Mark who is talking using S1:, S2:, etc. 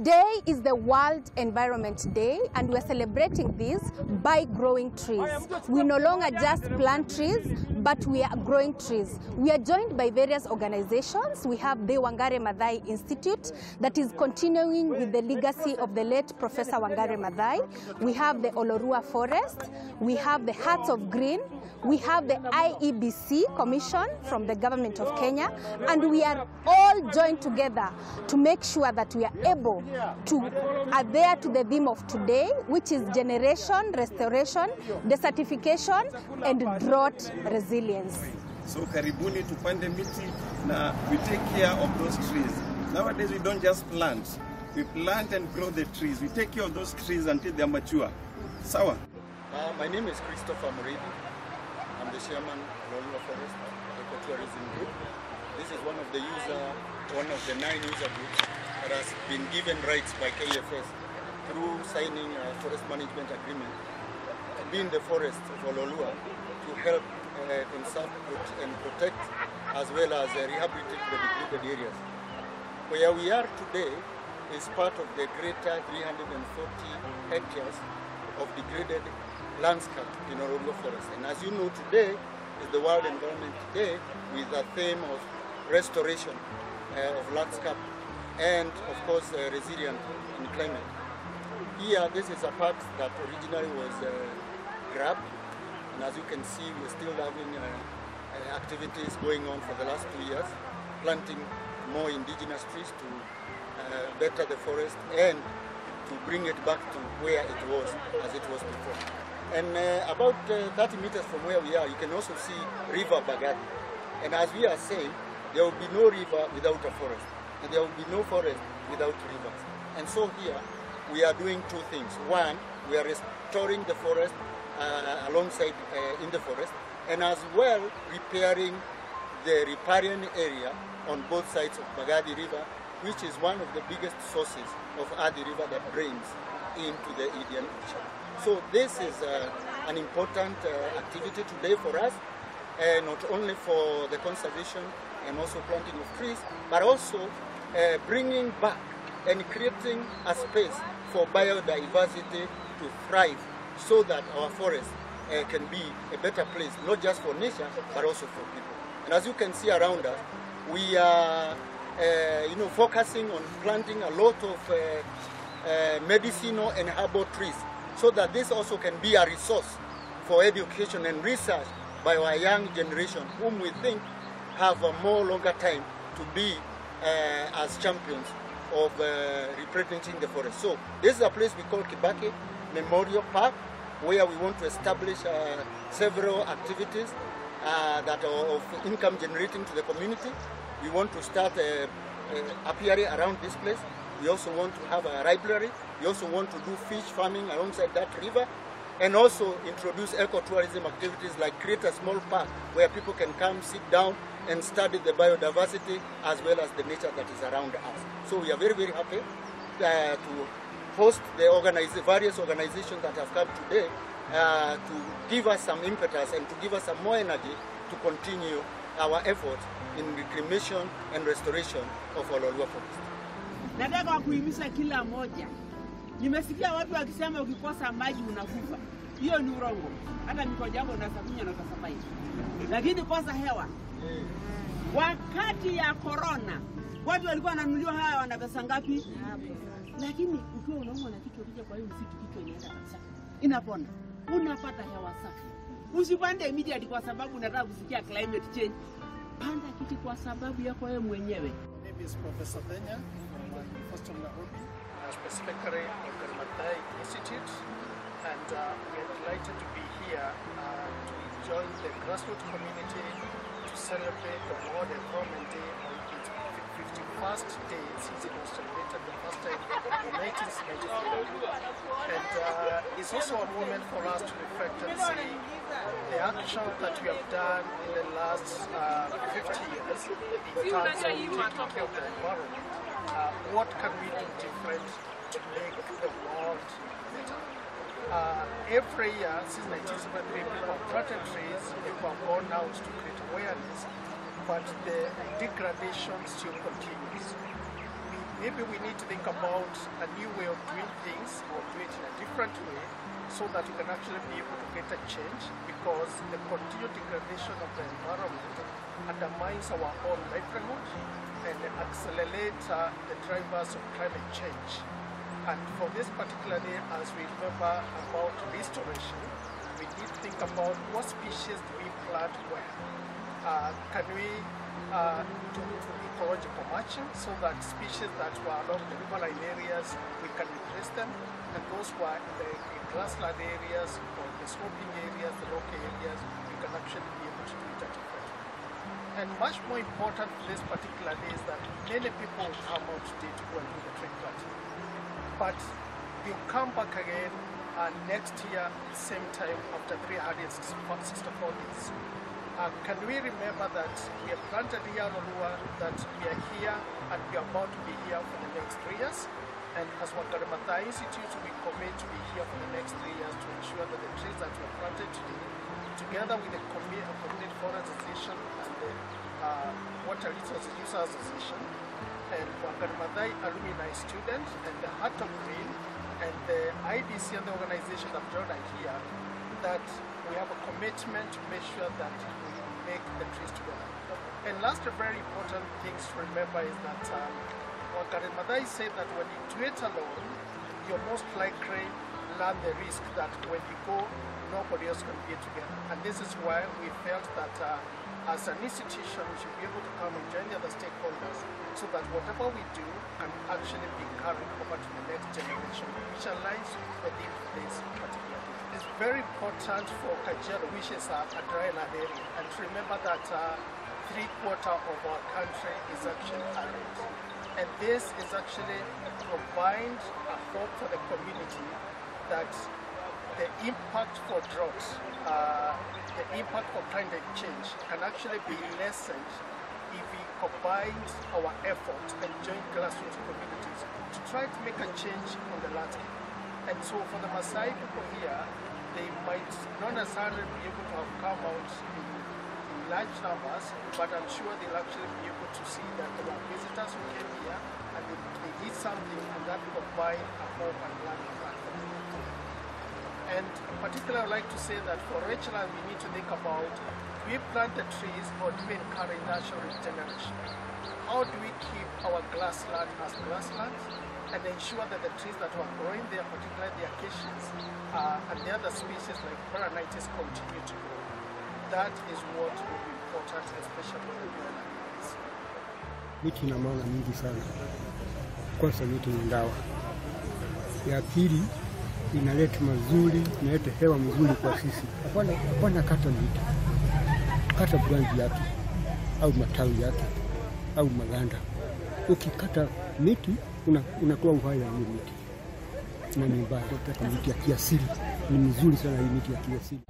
S1: Today is the World Environment Day, and we're celebrating this by growing trees. We no longer just plant trees, but we are growing trees. We are joined by various organizations. We have the Wangari Maathai Institute that is continuing with the legacy of the late Professor Wangari Maathai. We have the Olorua Forest. We have the Hearts of Green. We have the IEBC Commission from the government of Kenya, and we are all joined together to make sure that we are able to adhere to the theme of today, which is generation, restoration, desertification, and drought resilience.
S2: So karibuni tupande miti na we take care of those trees. Nowadays we don't just plant, we plant and grow the trees. We take care of those trees until they are mature. Sawa?
S3: My name is Christopher Muridi. I'm the chairman of Olorua Forest Ecotourism Group. This is one of the 9 user groups that has been given rights by KFS through signing a forest management agreement to be in the forest of Olorua to help conserve and protect as well as rehabilitate the degraded areas. Where we are today is part of the greater 340 hectares of degraded landscape in Olorua Forest. And as you know, today is the World Environment Day with a theme of restoration of landscape and, of course, resilient in climate. Here, this is a part that originally was grabbed, and as you can see, we're still having activities going on for the last 2 years, planting more indigenous trees to better the forest and to bring it back to where it was as it was before. And about 30 meters from where we are, you can also see River Bagadi. And as we are saying, there will be no river without a forest, and there will be no forest without rivers. And so here, we are doing two things. One, we are restoring the forest alongside in the forest, and as well repairing the riparian area on both sides of Bagadi River, which is one of the biggest sources of Adi River that drains into the Indian Ocean. So this is an important activity today for us, not only for the conservation and also planting of trees, but also bringing back and creating a space for biodiversity to thrive so that our forest can be a better place, not just for nature, but also for people. And as you can see around us, we are focusing on planting a lot of medicinal and herbal trees, so that this also can be a resource for education and research by our young generation, whom we think have a more longer time to be as champions of representing the forest. So this is a place we call Kibaki Memorial Park, where we want to establish several activities that are of income generating to the community. We want to start apiary around this place. We also want to have a library. We also want to do fish farming alongside that river, and also introduce ecotourism activities like create a small park where people can come, sit down, and study the biodiversity as well as the nature that is around us. So we are very, very happy to host the various organizations that have come today to give us some impetus and to give us some more energy to continue our efforts in reclamation and restoration of Olorua Forest.
S4: Nataka kuhimiza kila moja. Nimesikia watu wakisema ukikosa maji unakufa. Hiyo ni urongo. Hata mikojo yako unasakunya na utasurvive. Lakini kosa hewa. Wakati ya corona, watu walikuwa wananunuliwa haya wana pesa ngapi? Lakini ukiwa unaumwa na kichwa ukija kwa hiyo msitu kichwa inaenda kabisa. Inapona. Unapata hewa safi. Usipande immediately kwa sababu unataka kusikia climate change. Panda kiti kwa sababu yako wewe mwenyewe.
S5: My name is Professor Benya from University of Nairobi, specifically Wangari Maathai Institute, and we are delighted to be here to join the grassroots community to celebrate the World Environment Day on its 51st day since it was celebrated the first time in 1994. And it's also a moment for us to reflect and see the action that we have done in the last 50 years in terms of taking care of the environment. What can we do different to make the world better? Every year since 1973, people have planted trees. People have gone out to create awareness, but the degradation still continues. We maybe we need to think about a new way of doing things or do it in a different way so that we can actually be able to get a change, because the continued degradation of the environment undermines our own livelihood and accelerates the drivers of climate change. And for this particular day, as we remember about restoration, we need to think about what species do we plant where. Can we do ecological matching so that species that were along the riverine areas, we can replace them, and those who are in the grassland areas or the sloping areas, the local areas, we can actually be able to do it at a different way. And much more important for this particular day is that many people will come out today to go and do the tree planting. But you come back again next year, same time, after 364 days. Can we remember that we have planted here on Olua, that we are here and we are about to be here for the next 3 years? And as Wangari Maathai Institute, we commit to be here for the next 3 years to ensure that the trees that we have planted today, together with the Community Forest Association and the Water Resources User Association, and Wangari Maathai Alumni Student, and the Heart of Green, and the IBC and the organization that joined here, that we have a commitment to make sure that we make the trees together. And last, a very important thing to remember is that Wangari Maathai said that when you do it alone, you're most likely learn the risk that when you go, nobody else can be together. And this is why we felt that as an institution, we should be able to come and join the other stakeholders so that whatever we do can actually be carried over to the next generation, which aligns with this particular thing. It's very important for Kajiado, which is a dryland area, and to remember that 3/4 of our country is actually arid. And this is actually provide a hope for the community that the impact for drought, the impact for climate change can actually be lessened if we combine our efforts and join grassroots communities to try to make a change on the landscape. And so for the Maasai people here, they might not necessarily be able to have come out in large numbers, but I'm sure they'll actually be able to see that there are visitors who came here and they did something, and that provide a hope and learning platform. And particularly I would like to say that for rangeland we need to think about, do we plant the trees or do we encourage natural regeneration? How do we keep our grassland as grassland and ensure that the trees that are growing there, particularly the acacias and the other species like Paranitis, continue to grow? That is what will be important, especially when we are like this.
S6: Miti ina maana mingi sana. Kwanza miti ni dawa. Ya pili inaleta mazuri, inaleta hewa mzuri kwa sisi. Hapana kata miti. Kata branch yake au matawi yake au maganda. Ukikata miti unatoa uhai wa miti. Na ni mbaya kwa miti ya kiasili. Ni mzuri sana hii miti ya kiasili.